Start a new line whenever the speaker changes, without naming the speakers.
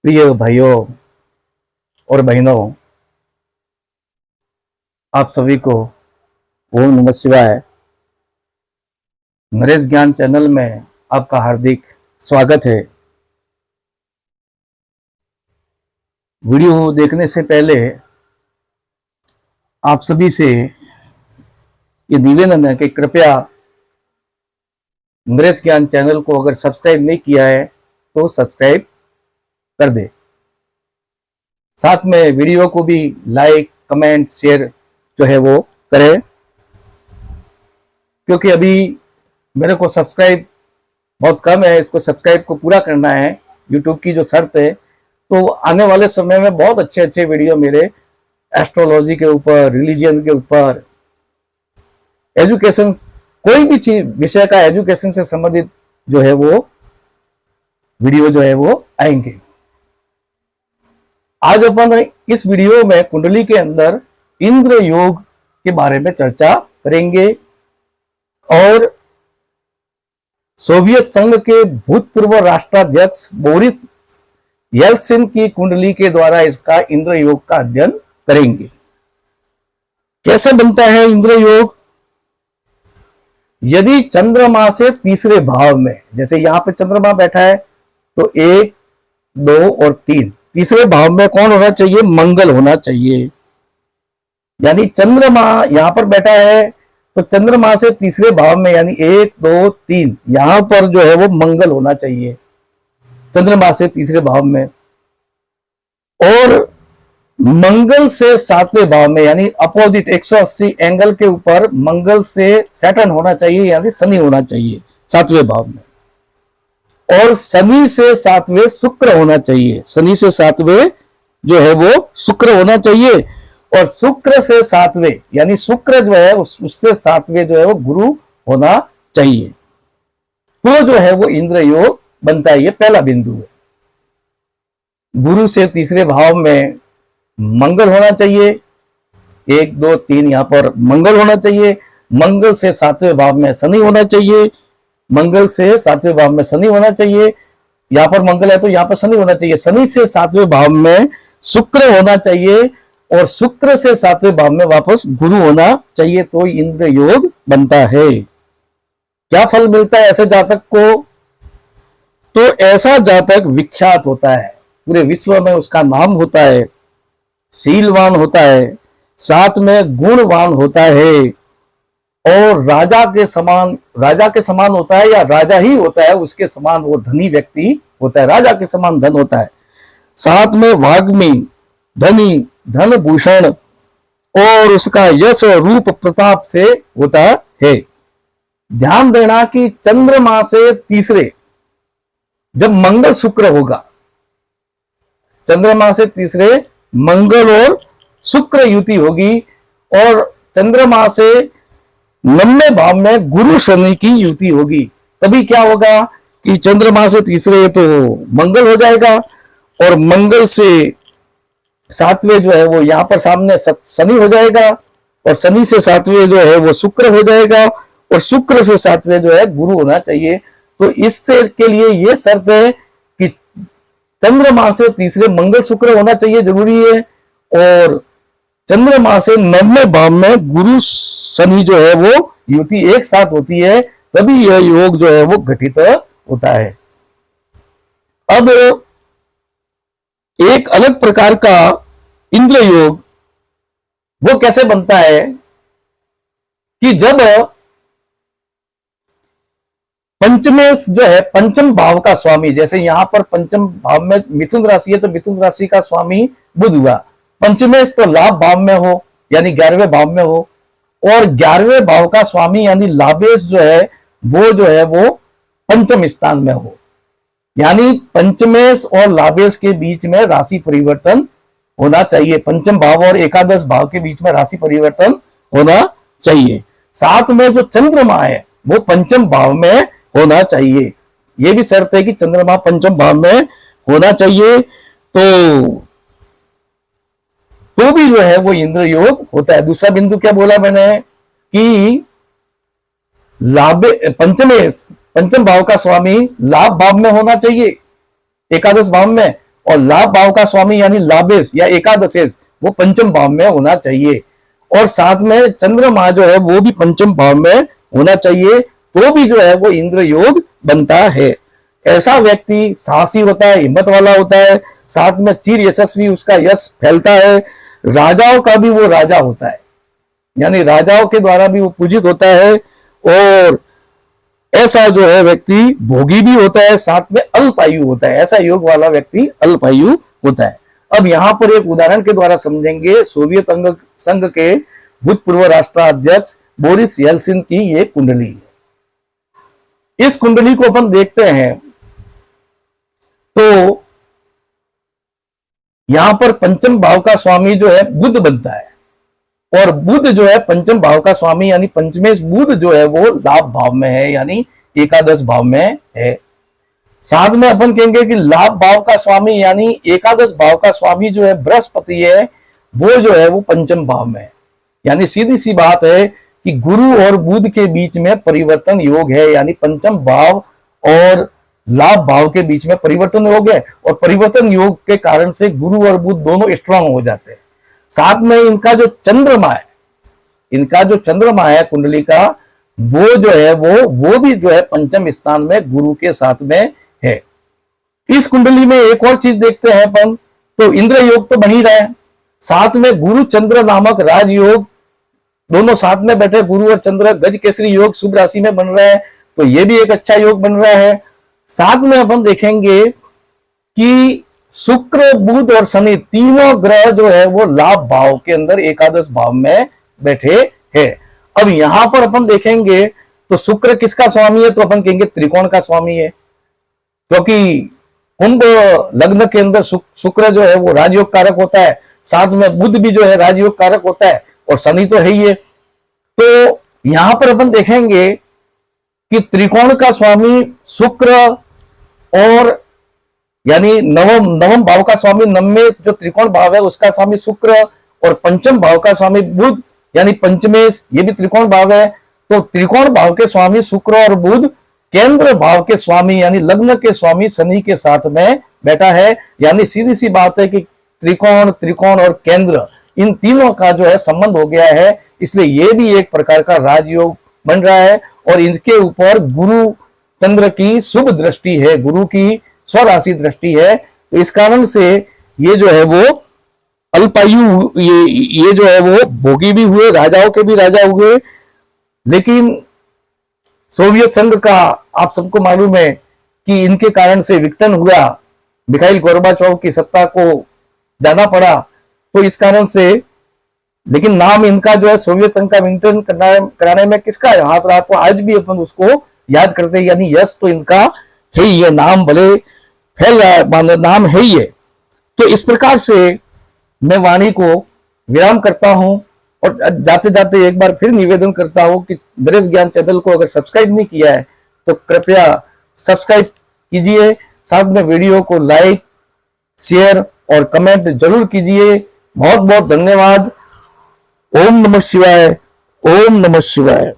प्रिय भाइयों और बहनों, आप सभी को ओम नमः शिवाय। नरेश ज्ञान चैनल में आपका हार्दिक स्वागत है। वीडियो देखने से पहले आप सभी से ये निवेदन है कि कृपया नरेश ज्ञान चैनल को अगर सब्सक्राइब नहीं किया है तो सब्सक्राइब कर दे। साथ में वीडियो को भी लाइक, कमेंट, शेयर जो है वो करें, क्योंकि अभी मेरे को सब्सक्राइब बहुत कम है। इसको सब्सक्राइब को पूरा करना है, यूट्यूब की जो शर्त है। तो आने वाले समय में बहुत अच्छे अच्छे वीडियो मेरे एस्ट्रोलॉजी के ऊपर, रिलीजियन के ऊपर, एजुकेशन, कोई भी चीज विषय का एजुकेशन से संबंधित जो है वो वीडियो जो है वो आएंगे। आज अपन इस वीडियो में कुंडली के अंदर इंद्र योग के बारे में चर्चा करेंगे और सोवियत संघ के भूतपूर्व राष्ट्राध्यक्ष बोरिस येल्त्सिन की कुंडली के द्वारा इसका इंद्र योग का अध्ययन करेंगे। कैसे बनता है इंद्र योग? यदि चंद्रमा से तीसरे भाव में, जैसे यहां पे चंद्रमा बैठा है, तो 1, 2 और 3 तीसरे भाव में कौन होना चाहिए? मंगल होना चाहिए। यानी चंद्रमा यहां पर बैठा है तो चंद्रमा से तीसरे भाव में, यानी 1, 2, 3 यहां पर जो है वो मंगल होना चाहिए चंद्रमा से तीसरे भाव में। और मंगल से सातवें भाव में, यानी अपोजिट 180 एंगल के ऊपर मंगल से सैटर्न होना चाहिए, यानी शनि होना चाहिए सातवें भाव में। और शनि से सातवें शुक्र होना चाहिए, शनि से सातवें जो है वो शुक्र होना चाहिए। और शुक्र से सातवें, यानी शुक्र जो है उससे सातवें जो है वो गुरु होना चाहिए। तो जो है वो इंद्र योग बनता है। ये पहला बिंदु है। गुरु से तीसरे भाव में मंगल होना चाहिए, 1, 2, 3 यहां पर मंगल होना चाहिए। मंगल से सातवें भाव में शनि होना चाहिए, मंगल से सातवें भाव में शनि होना चाहिए। यहां पर मंगल है तो यहां पर शनि होना चाहिए। शनि से सातवें भाव में शुक्र होना चाहिए और शुक्र से सातवें भाव में वापस गुरु होना चाहिए। तो इंद्र योग बनता है। क्या फल मिलता है ऐसे जातक को? तो ऐसा जातक विख्यात होता है, पूरे विश्व में उसका नाम होता है, शीलवान होता है, साथ में गुणवान होता है और राजा के समान होता है, या राजा ही होता है, उसके समान वो धनी व्यक्ति होता है, राजा के समान धन होता है। साथ में वाग्मी, धनी, धन भूषण और उसका यश और रूप प्रताप से होता है। ध्यान देना कि चंद्रमा से तीसरे जब मंगल शुक्र होगा, चंद्रमा से तीसरे मंगल और शुक्र युति होगी और चंद्रमा से 90 भाव में गुरु शनि की युति होगी, तभी क्या होगा कि चंद्रमा से तीसरे तो मंगल हो जाएगा और मंगल से सातवें जो है वो यहां पर सामने शनि हो जाएगा और शनि से सातवें जो है वो शुक्र हो जाएगा और शुक्र से सातवें जो है गुरु होना चाहिए। तो इससे के लिए ये शर्त है कि चंद्रमा से तीसरे मंगल शुक्र होना चाहिए, जरूरी है। और चंद्रमा से 90 भाव में गुरु शनि जो है वो युति एक साथ होती है, तभी यह योग जो है वो घटित होता है। अब एक अलग प्रकार का इंद्र योग वो कैसे बनता है कि जब पंचमेश जो है, पंचम भाव का स्वामी, जैसे यहां पर पंचम भाव में मिथुन राशि है तो मिथुन राशि का स्वामी बुध हुआ। पंचमेश तो लाभ भाव में हो, यानी 11वें भाव में हो, और 11वें भाव का स्वामी यानी लाभेश जो है वो पंचम स्थान में हो। यानी पंचमेश और लाभेश के बीच में राशि परिवर्तन होना चाहिए, पंचम भाव और एकादश भाव के बीच में राशि परिवर्तन होना चाहिए। साथ में जो चंद्रमा है वो पंचम भाव में होना चाहिए। ये भी शर्त है कि चंद्रमा पंचम भाव में होना चाहिए। तो भी जो है वो इंद्र योग होता है। दूसरा बिंदु क्या बोला मैंने कि पंचम भाव का स्वामी लाभ भाव में होना चाहिए, एकादश भाव में, और लाभ भाव का स्वामी यानी लाभेश या एकादशेश वो पंचम भाव में होना चाहिए, और साथ में चंद्रमा जो है वो भी पंचम भाव में होना चाहिए, तो भी जो है वो इंद्र योग बनता है। ऐसा व्यक्ति साहसी होता है, हिम्मत वाला होता है, साथ में चिर यशस्वी, उसका यश फैलता है, राजाओं का भी वो राजा होता है, यानी राजाओं के द्वारा भी वो पूजित होता है, और ऐसा जो है व्यक्ति भोगी भी होता है, साथ में अल्पायु होता है। ऐसा योग वाला व्यक्ति अल्पायु होता है। अब यहां पर एक उदाहरण के द्वारा समझेंगे। सोवियत संघ के भूतपूर्व राष्ट्राध्यक्ष बोरिस येल्सिन की ये कुंडली है। इस कुंडली को अपन देखते हैं तो यहां पर पंचम भाव का स्वामी जो है बुध बनता है, और बुध जो है पंचम भाव का स्वामी यानी पंचमेश बुध जो है वो लाभ भाव में है, यानी एकादश भाव में है। साथ में अपन कहेंगे कि लाभ भाव का स्वामी यानी एकादश भाव का स्वामी जो है बृहस्पति है, वो जो है वो पंचम भाव में है। यानी सीधी सी बात है कि गुरु और बुध के बीच में परिवर्तन योग है, यानी पंचम भाव और लाभ भाव के बीच में परिवर्तन योग है, और परिवर्तन योग के कारण से गुरु और बुध दोनों स्ट्रांग हो जाते हैं। साथ में इनका जो चंद्रमा है कुंडली का, वो जो है वो भी जो है पंचम स्थान में गुरु के साथ में है। इस कुंडली में एक और चीज देखते हैं अपन, तो इंद्र योग तो बन ही रहा है, साथ में गुरु चंद्र नामक राजयोग दोनों साथ में बैठे, गुरु और चंद्र गज केसरी योग शुभ राशि में बन रहा है, तो ये भी एक अच्छा योग बन रहा है। साथ में अपन देखेंगे कि शुक्र बुध और शनि तीनों ग्रह जो है वो लाभ भाव के अंदर एकादश भाव में बैठे हैं। अब यहां पर अपन देखेंगे तो शुक्र किसका स्वामी है, तो अपन कहेंगे त्रिकोण का स्वामी है, क्योंकि कुंभ लग्न के अंदर शुक्र जो है वो राजयोग कारक होता है, साथ में बुध भी जो है राजयोग कारक होता है, और शनि तो है ही है। तो यहां पर अपन देखेंगे कि त्रिकोण का स्वामी शुक्र, और यानी नवम भाव का स्वामी, नवमेश जो त्रिकोण भाव है उसका स्वामी शुक्र, और पंचम भाव का स्वामी बुध यानी पंचमेश, ये भी त्रिकोण भाव है। तो त्रिकोण भाव के स्वामी शुक्र और बुध केंद्र भाव के स्वामी यानी लग्न के स्वामी शनि के साथ में बैठा है। यानी सीधी सी बात है कि त्रिकोण और केंद्र इन तीनों का जो है संबंध हो गया है, इसलिए ये भी एक प्रकार का राजयोग बन रहा है, और इनके ऊपर गुरु चंद्र की शुभ दृष्टि है, गुरु की स्वराशि दृष्टि है। तो इस कारण से ये जो है वो अल्पायु, ये जो है वो भोगी भी हुए, राजाओं के भी राजा हुए। लेकिन सोवियत संघ का आप सबको मालूम है कि इनके कारण से विघटन हुआ, मिखाइल गोर्बाचोव की सत्ता को जाना पड़ा, तो इस कारण से, लेकिन नाम इनका जो है सोवियत संघ का विघटन कराने में किसका हाथ रहा, तो आज भी अपन उसको याद करते हैं, यानी यश तो इनका है ही है, नाम भले फैल रहा है, नाम है ही है। तो इस प्रकार से मैं वाणी को विराम करता हूं, और जाते जाते एक बार फिर निवेदन करता हूं कि नरेश ज्ञान चैनल को अगर सब्सक्राइब नहीं किया है तो कृपया सब्सक्राइब कीजिए, साथ में वीडियो को लाइक शेयर और कमेंट जरूर कीजिए। बहुत बहुत धन्यवाद। ओम नमः शिवाय, ओम नमः शिवाय।